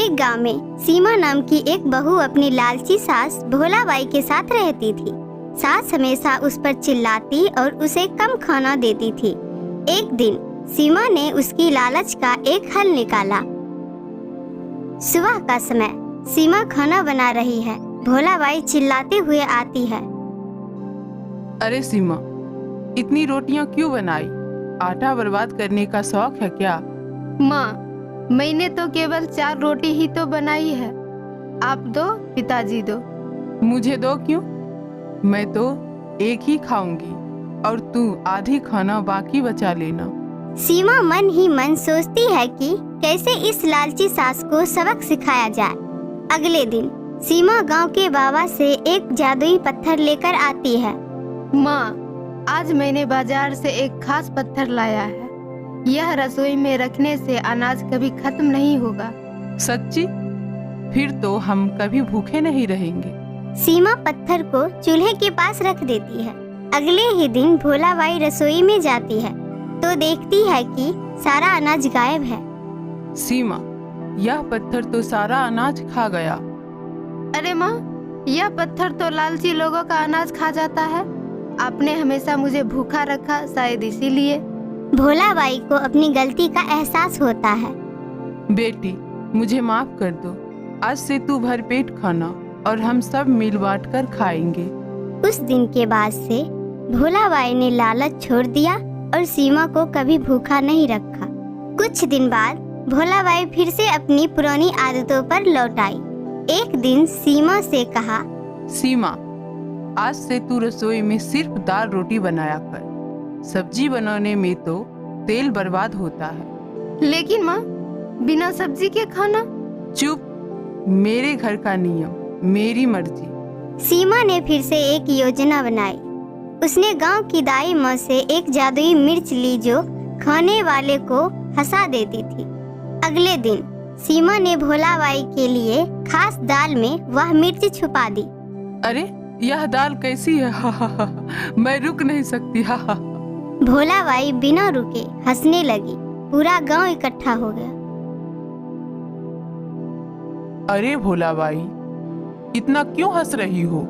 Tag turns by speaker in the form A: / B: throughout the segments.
A: एक गांव में सीमा नाम की एक बहू अपनी लालची सास भोलाबाई के साथ रहती थी। सास हमेशा उस पर चिल्लाती और उसे कम खाना देती थी। एक दिन सीमा ने उसकी लालच का एक हल निकाला। सुबह का समय, सीमा खाना बना रही है। भोलाबाई चिल्लाते हुए आती है।
B: अरे सीमा, इतनी रोटियां क्यों बनाई? आटा बर्बाद करने का शौक है क्या?
C: माँ, मैंने तो केवल 4 रोटी ही तो बनाई है। आप दो, पिताजी दो।
B: मुझे दो क्यों? मैं तो एक ही खाऊंगी और तू आधी खाना बाकी बचा लेना।
A: सीमा मन ही मन सोचती है कि कैसे इस लालची सास को सबक सिखाया जाए। अगले दिन सीमा गांव के बाबा से एक जादुई पत्थर लेकर आती है।
C: माँ, आज मैंने बाजार से एक खास पत्थर लाया है। यह रसोई में रखने से अनाज कभी खत्म नहीं होगा।
B: सच्ची? फिर तो हम कभी भूखे नहीं रहेंगे।
A: सीमा पत्थर को चूल्हे के पास रख देती है। अगले ही दिन भोलाबाई रसोई में जाती है तो देखती है कि सारा अनाज गायब है।
B: सीमा, यह पत्थर तो सारा अनाज खा गया।
C: अरे माँ, यह पत्थर तो लालची लोगों का अनाज खा जाता है। आपने हमेशा मुझे भूखा रखा, शायद इसीलिए।
A: भोलाबाई को अपनी गलती का एहसास होता है।
B: बेटी, मुझे माफ कर दो। आज से तू भरपेट खाना और हम सब मिल बांट कर खाएंगे।
A: उस दिन के बाद से भोलाबाई ने लालच छोड़ दिया और सीमा को कभी भूखा नहीं रखा। कुछ दिन बाद भोलाबाई फिर से अपनी पुरानी आदतों पर लौट आई। एक दिन सीमा से कहा,
B: सीमा, आज से तू रसोई में सिर्फ दाल रोटी बनाया कर। सब्जी बनाने में तो तेल बर्बाद होता है।
C: लेकिन माँ, बिना सब्जी के खाना?
B: चुप, मेरे घर का नियम, मेरी मर्जी।
A: सीमा ने फिर से एक योजना बनाई। उसने गांव की दाई माँ से एक जादुई मिर्च ली जो खाने वाले को हंसा देती थी। अगले दिन सीमा ने भोलाबाई के लिए खास दाल में वह मिर्च छुपा दी।
B: अरे, यह दाल कैसी है? मैं रुक नहीं सकती।
A: भोलाबाई बिना रुके हंसने लगी। पूरा गांव इकट्ठा हो गया।
B: अरे भोलाबाई, इतना क्यों हंस रही हो?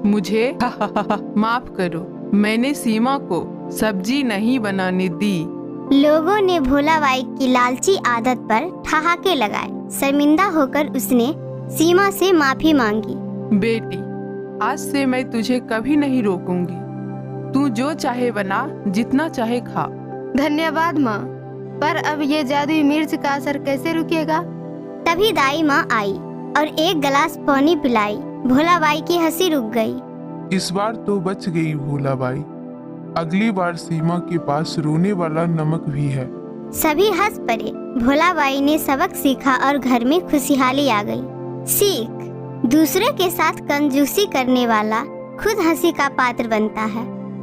B: मुझे माफ करो, मैंने सीमा को सब्जी नहीं बनाने दी।
A: लोगों ने भोलाबाई की लालची आदत पर ठहाके लगाए। शर्मिंदा होकर उसने सीमा से माफी मांगी।
B: बेटी, आज से मैं तुझे कभी नहीं रोकूंगी। तू जो चाहे बना, जितना चाहे खा।
C: धन्यवाद माँ, पर अब ये जादुई मिर्च का असर कैसे रुकेगा?
A: तभी दाई माँ आई और एक गिलास पानी पिलाई। भोलाबाई की हंसी रुक गई।
D: इस बार तो बच गई भोलाबाई। अगली बार सीमा के पास रोने वाला नमक भी है।
A: सभी हंस पड़े। भोलाबाई ने सबक सीखा और घर में खुशहाली आ गई। सीख: दूसरे के साथ कंजूसी करने वाला खुद हंसी का पात्र बनता है।